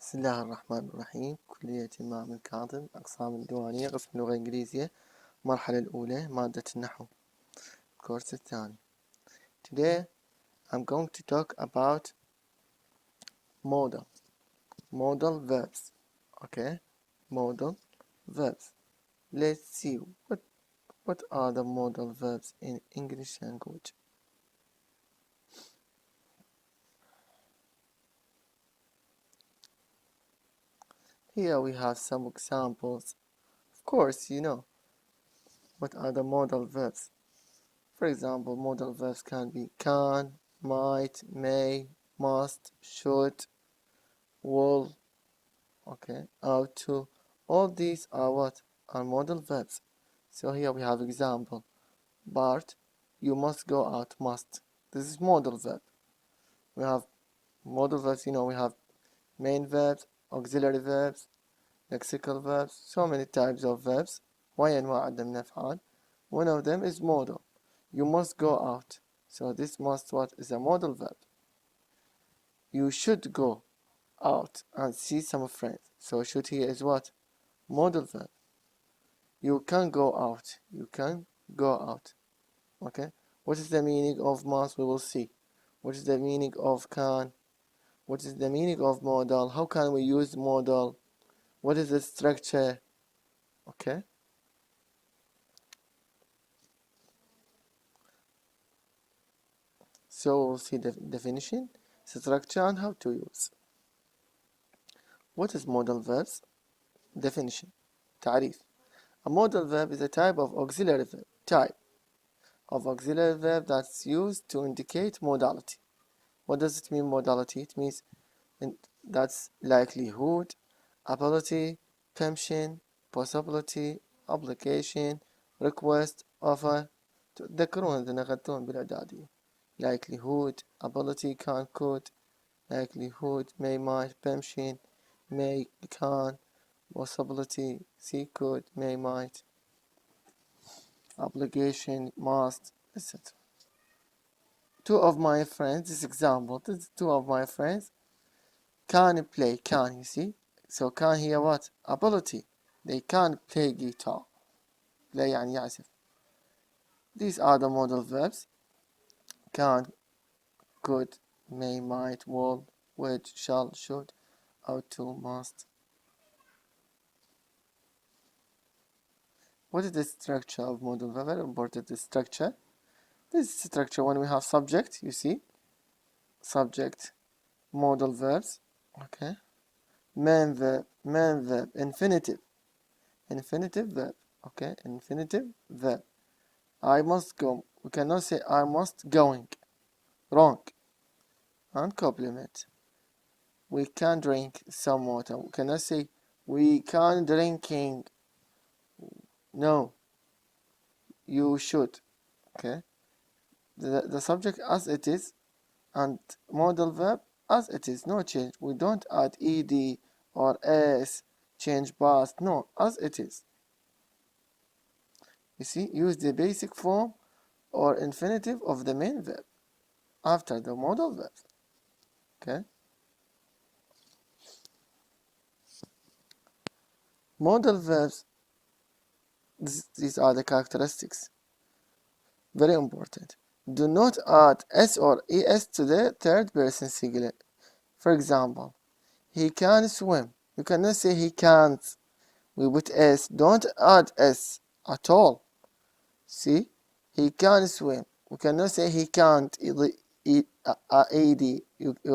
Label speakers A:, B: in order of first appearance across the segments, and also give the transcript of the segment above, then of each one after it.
A: بسم الله الرحمن الرحيم. كلية إمام الكاظم، أقسام الديوانية، قسم اللغة الإنجليزية، المرحلة الأولى، مادة النحو، الكورس الثاني. Today I'm going to talk about modal verbs. Okay, modal verbs. Let's see what are the modal verbs in English language. Here we have some examples. Of course, you know what are the modal verbs. For example, modal verbs can be can, might, may, must, should, will, okay, ought to. All these are what? Are modal verbs. So here we have example. Bart, you must go out, must. This is modal verb. We have modal verbs, we have main verbs, auxiliary verbs, lexical verbs, so many types of verbs. وهي أنواع عدة من الأفعال. One of them is modal. You must go out. So this must what is a modal verb. You should go out and see some friends. So should here is what? Modal verb. You can go out. You can go out. Okay? What is the meaning of must? We will see. What is the meaning of can? What is the meaning of modal? How can we use modal? What is the structure? Okay? So we'll see the definition, structure, and how to use. What is modal verbs? Definition. تعريف. A modal verb is a type of auxiliary verb that's used to indicate modality. What does it mean, modality? It means that's likelihood, ability, permission, possibility, obligation, request, offer. تذكرون إذا أخذتون بالإعدادية. Likelihood, ability, can, could, likelihood, may, might, permission, may, can, possibility, see, could, may, might, obligation, must, etc. Two of my friends, this example, two of my friends can play, can, you see? So can here what? Ability. They can play guitar. play يعني يعزف. These are the modal verbs. Can, could, may, might, will, would, shall, should, ought to, must. What is the structure of modal verb? Very important, the structure. This structure when we have subject, you see? Subject, modal verbs, okay? Main verb, infinitive verb, okay? Infinitive verb. I must go. We cannot say I must going. Wrong. And complement. We can drink some water. We cannot say we can drinking. No. You should. Okay. The subject as it is and modal verb as it is. No change. We don't add ed or s. Change past. No. As it is. You see, use the basic form or infinitive of the main verb after the modal verb. Okay. Modal verbs, these are the characteristics. Very important. Do not add s or es to the third person singular. For example, he can swim. You cannot say he can't. We put s. Don't add s at all. See? He can swim. We cannot say he can't. Ed. You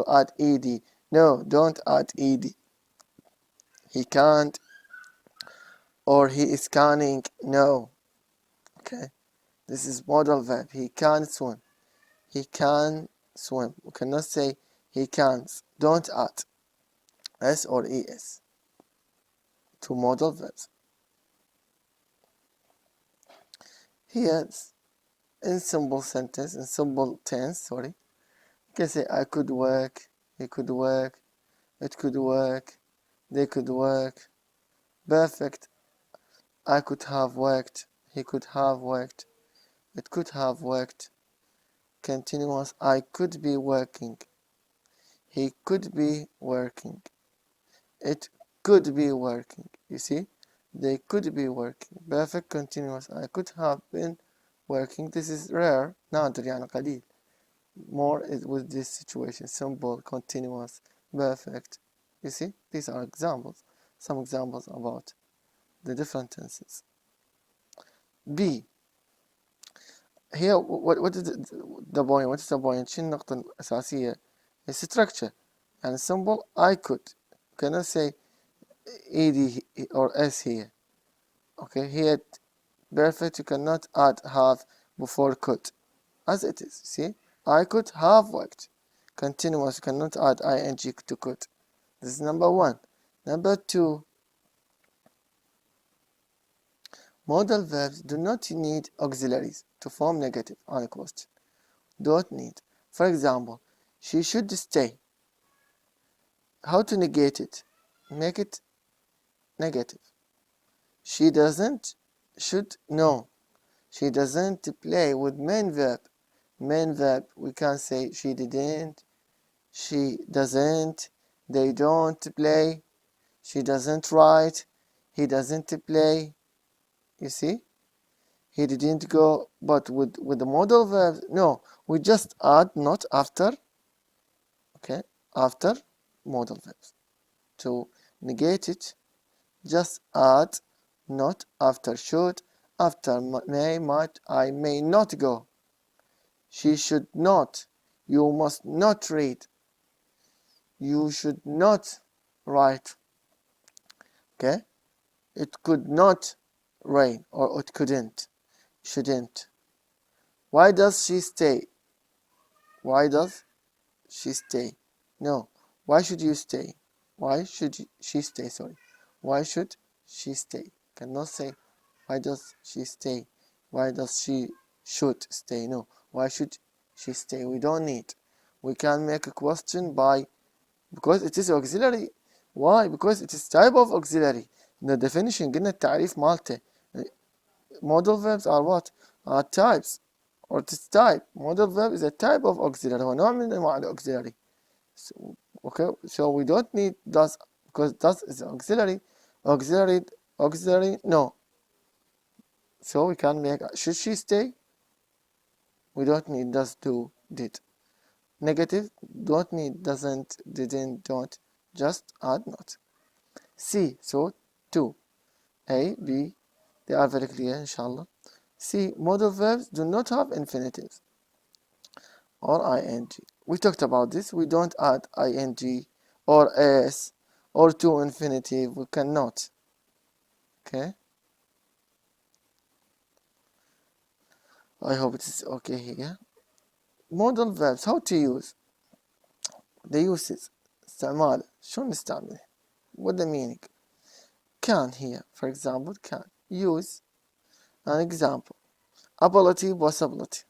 A: add ed. No, don't add ed. He can't. Or he is canning. No. Okay. This is modal verb. He can swim. He can swim. We cannot say he can't. Don't add s or es to modal verbs. Here, in simple sentence, in simple tense, sorry, you can say I could work, he could work, it could work, they could work. Perfect. I could have worked, he could have worked, it could have worked. Continuous, I could be working, he could be working. it could be working. You see, they could be working. Perfect continuous. I could have been working. This is rare. نادر يعني قليل. More is with this situation. Simple, continuous, perfect. You see, these are examples. Some examples about the different tenses. B. Here, what is the point? What is the point? شو النقطة الأساسية? It's structure. And simple, I could. You cannot say ed or s here. Okay, here perfect, you cannot add have before could, as it is. See, I could have worked. Continuous, you cannot add ing to could. This is number one. Number two, modal verbs do not need auxiliaries to form negative on a question. Don't need. For example, she should stay. How to negate it? Make it negative. She doesn't, should, no. She doesn't play with main verb. Main verb, we can say she didn't, she doesn't, they don't play, she doesn't write, he doesn't play. You see? He didn't go, but with the modal verbs, no, we just add not after, okay, after modal verbs. To negate it, just add not after should, after may, might, I may not go. She should not. You must not read. You should not write. Okay? It could not rain, or it couldn't. Shouldn't. Why does she stay? Why does she stay? No. Why should you stay? Why should she stay? Sorry. Why should she stay? Cannot say why does she stay? Why does she should stay? No. Why should she stay? We don't need. We can make a question by because it is auxiliary. Why? Because it is type of auxiliary. The definition قلنا التعريف مالته. Modal verbs are what? Are types. Or it is type. Modal verb is a type of auxiliary. هو نوع من أنواع الauxiliary. So, okay, so we don't need does because does is auxiliary. Auxiliary, no. So we can make should she stay? We don't need does, do, did. Negative, don't need doesn't, didn't, don't. Just add not. C, so 2. A, B, they are very clear, inshallah. C, modal verbs do not have infinitives or ing. We talked about this. We don't add ing or s or to infinitive. We cannot. Okay. I hope it is okay here. Modal verbs, how to use? The uses. استعمال. شو نستعمله? What the meaning? Can here, for example, can. Use an example. Ability, possibility.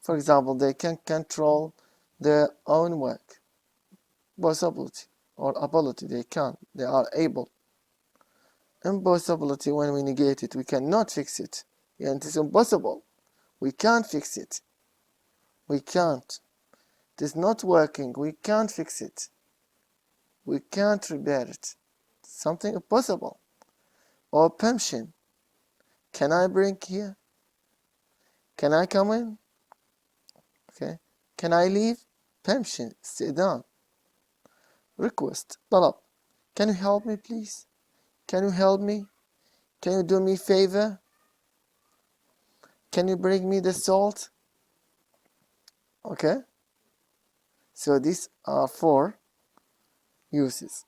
A: For example, they can control their own work. Possibility or ability, they are able. Impossibility, when we negate it, we cannot fix it. And it is impossible. We can't fix it. We can't. It is not working. We can't fix it. We can't repair it. Something impossible. Or permission. Can I bring here? Can I come in? Okay. Can I leave? Permission. استئذان. Request. طلب. Can you help me, please? Can you help me? Can you do me a favor? Can you bring me the salt? Okay. So these are 4 uses.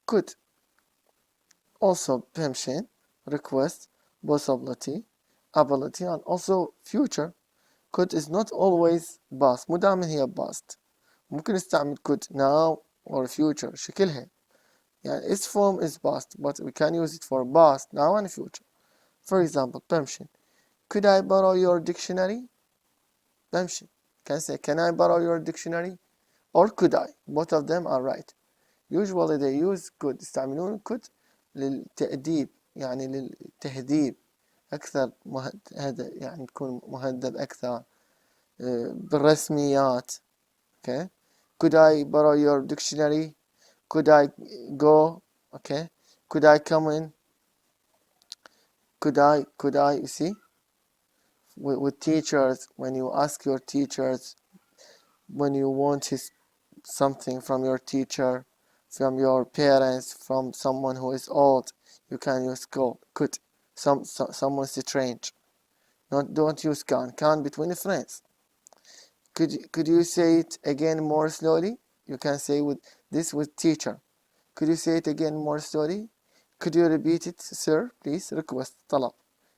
A: Could. Also permission, request, possibility, ability, and also future. Could is not always past. مو دائما هي past. ممكن نستعمل could now or future. شكلها. يعني its form is past, but we can use it for past, now, and future. For example, permission. Could I borrow your dictionary? Permission. Can say, can I borrow your dictionary? Or could I? Both of them are right. Usually they use could. يستعملون could للتأديب، يعني للتهذيب أكثر. هذا يعني تكون مهذب أكثر. بالرسميات. okay. Could I borrow your dictionary? Could I go? Okay. Could I come in? Could I, you see? With teachers, when you ask your teachers, when you want something from your teacher, from your parents, from someone who is old, you can use could. Someone strange. Don't use can. Can between friends. Could you say it again more slowly? You can say with teacher. Could you say it again more slowly? Could you repeat it, sir? Please, request, طلب.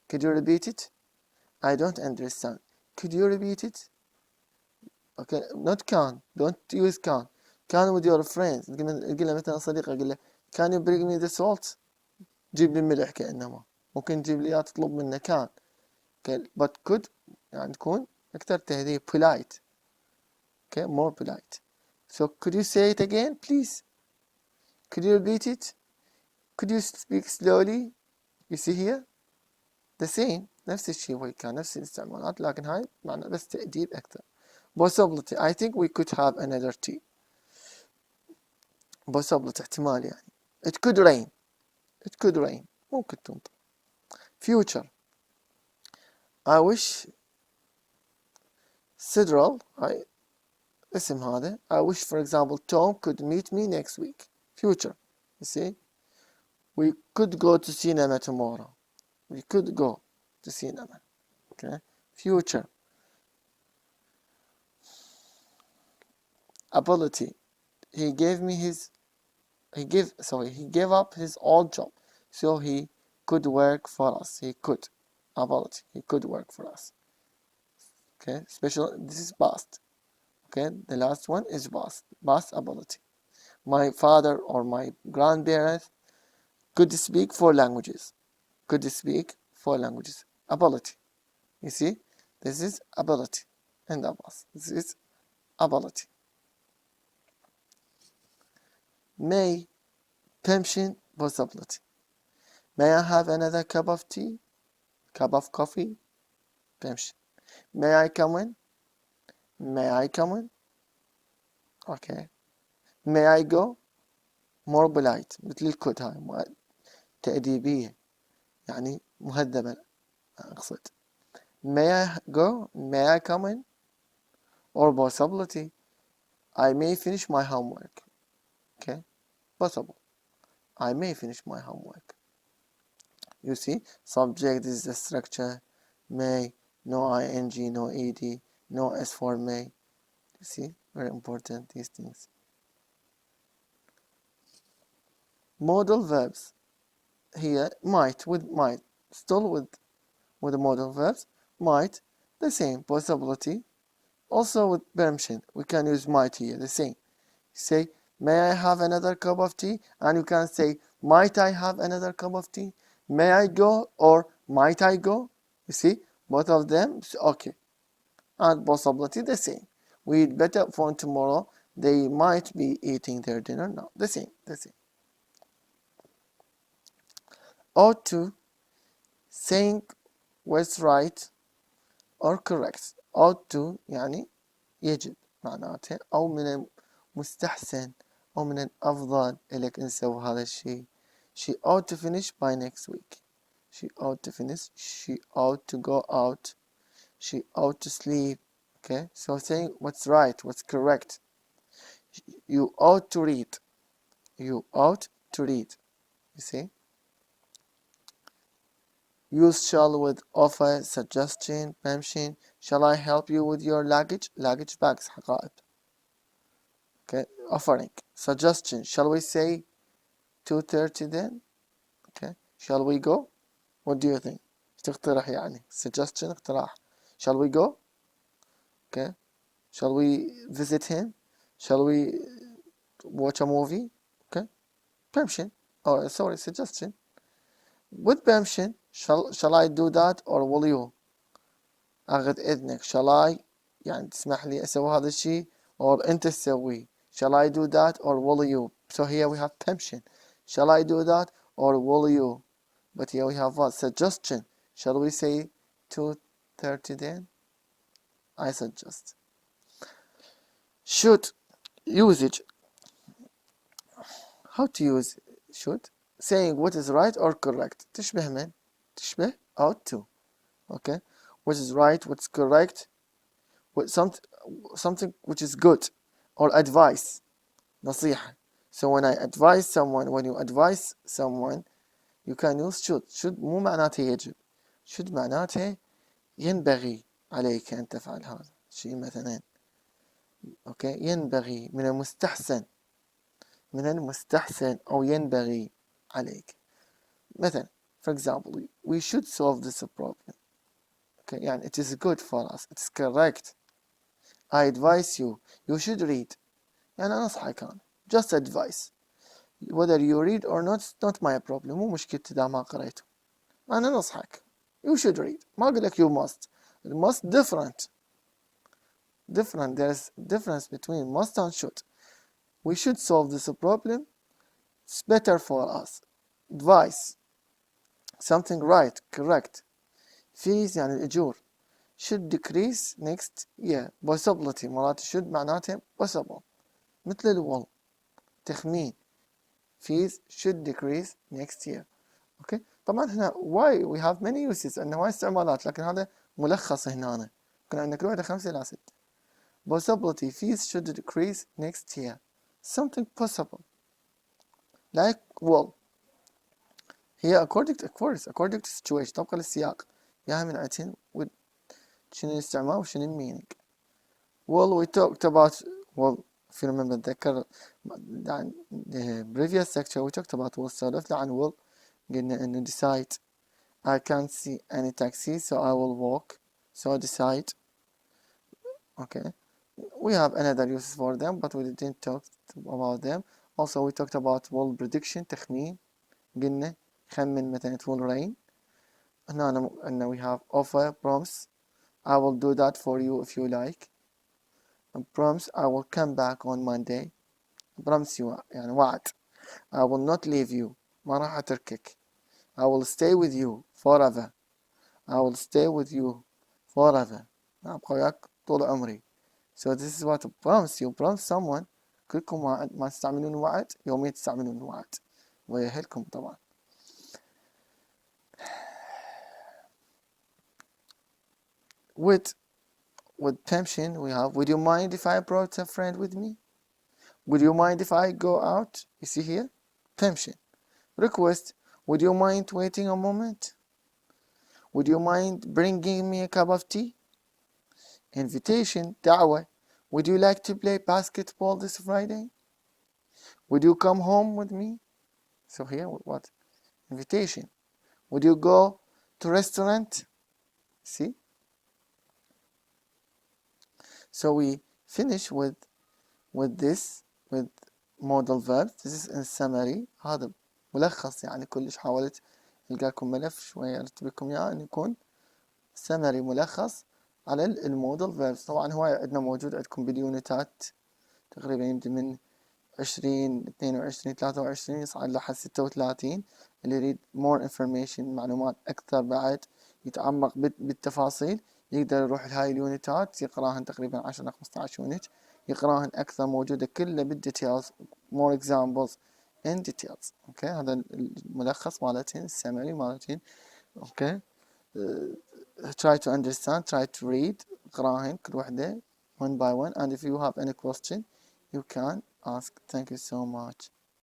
A: Could you repeat it? I don't understand. Could you repeat it? Okay, not can. Don't use can. Can with your friends. قل له مثلا صديقة قل له can you bring me the salt? جيب لي الملح كأنما. ممكن تجيب لي تطلب منه can. Okay, but could يعني تكون أكثر تهذيب polite. Okay, more polite. So could you say it again, please? Could you repeat it? Could you speak slowly? You see here? The same. نفس الشيء وهي كان نفس الاستعمالات لكن هاي معنى بس تأديب أكثر. Possibility. I think we could have another tea. Possibility احتمال يعني. It could rain. It could rain. ممكن تمطر. Future. I wish Sidral اسم هذا. I wish for example Tom could meet me next week. Future. You see? We could go to cinema tomorrow. We could go to cinema. Okay? Future. Ability. He gave up his old job so he could work for us. He could. Ability. He could work for us. Okay? This is past. Okay? The last one is past. Past ability. My father or my grandparents could speak 4 languages. Could speak 4 languages. Ability. You see? This is ability. And the past. This is ability. May. Permission. Possibility. May I have another cup of tea? Cup of coffee? Permission. May I come in? May I come in? Okay. May I go? More polite. مثل الكود هاي تأديبية يعني مهذبة أقصد. May I go? May I come in? Or possibility. I may finish my homework. Okay. Possible. I may finish my homework. You see, subject is the structure. May, no ing, no ed, no s for may. You see, very important these things. Modal verbs. Here, might with might. Still with the modal verbs. Might, the same. Possibility. Also with permission. We can use might here, the same. Say, may I have another cup of tea? And you can say, might I have another cup of tea? May I go or might I go? You see, both of them, okay. And possibility, the same. We eat better for tomorrow. They might be eating their dinner now. The same. Ought to, saying what's right or correct. Ought to يعني يجب معناته أو من المستحسن أو من الأفضل إلك نسوي هذا الشيء. She ought to finish by next week. She ought to finish. She ought to go out. She ought to sleep. Okay, so saying what's right, what's correct. You ought to read. You ought to read. You see? Use shall with offer, suggestion, permission. Shall I help you with your luggage? Luggage bags حقائب. Okay, offering. Suggestion. Shall we say 2:30 then? Okay. Shall we go? What do you think? تقترح يعني. Suggestion اقتراح. Shall we go? Okay. Shall we visit him? Shall we watch a movie? Okay. Permission. Oh, sorry, suggestion. With permission, shall I do that or will you? أخذ إذنك. Shall I يعني تسمح لي أسوي هذا الشيء or أنت تسويه. Shall I do that or will you? So here we have permission. Shall I do that or will you? But here we have what? Suggestion. Shall we say 2:30 then? I suggest. Should usage. How to use should? Saying what is right or correct. تشبه من؟ تشبه ought to. Okay? What is right, what's correct, what something which is good, or advice. نصيحة. So when I advise someone, when you advise someone, you can use should. Should مو معناته يجب. should معناته ينبغي عليك أن تفعل هذا شيء مثلا. Okay? ينبغي من المستحسن. من المستحسن أو ينبغي عليك. مثلا, for example, we should solve this problem. Okay? يعني it is good for us. It's correct. I advise you. You should read. يعني أنصحك أنا. Just advice. Whether you read or not, it's not my problem. مو مشكلتي إذا ما قريته. أنا نصحك. You should read. ما أقول لك you must. Must different. There's difference between must and should. We should solve this problem. It's better for us. Advice. Something right, correct. Fees يعني الأجور. Should decrease next year. Possibility مرات should معناته possible. مثل will. تخمين. Fees should decrease next year. Okay. طبعا هنا why we have many uses عندنا وايد استعمالات لكن هذا ملخص هنا. كنا عندنا كل واحدة 5 إلى 6. Possibility fees should decrease next year. Something possible. Like will. هي according to situation طبقا للسياق. ياها من عتين شنو الاستعمال وشنو المينينج. Will we talked about will if you remember ذكر the previous lecture we talked about will سولفنا عن will قلنا إنه decide I can't see any taxi so I will walk so decide. Okay, we have another uses for them but we didn't talk about them. Also we talked about will prediction تخمين قلنا خمن مثلا it will rain. هنا أنه we have offer promise I will do that for you if you like. And promise I will come back on Monday. promise you يعني وعد. I will not leave you ما راح أتركك. I will stay with you forever. I will stay with you forever. أبقى وياك طول عمري. So this is what a promise. You promise someone. كلكم ما تستعملون وعد يوميا تستعملون وعد ويهلكم طبعا. With permission we have would you mind if I brought a friend with me? Would you mind if I go out? You see here? Permission. Request. Would you mind waiting a moment? Would you mind bringing me a cup of tea? Invitation. دعوة. Would you like to play basketball this Friday? Would you come home with me? So here what? Invitation. Would you go to restaurant? See? So we finish with this with modal verbs. This is in summary. هذا ملخص يعني كلش حاولت ألقى لكم ملف شوية أرتب لكم إياه أن يكون summary ملخص على المودال verbs. طبعا هو عندنا موجود عندكم باليونتات تقريبا يبدأ من 20 22 23 يصعد لحد 36. اللي يريد more information معلومات أكثر بعد يتعمق بالتفاصيل يقدر يروح لهاي اليونتات يقراهن تقريبا 10 15 يونت يقراهن أكثر موجودة كلها بالديتيلز more examples in details. اوكي هذا الملخص مالتين السمري مالتين. اوكي try to understand try to read اقراهن كل وحدة one by one and if you have any question you can ask. Thank you so much.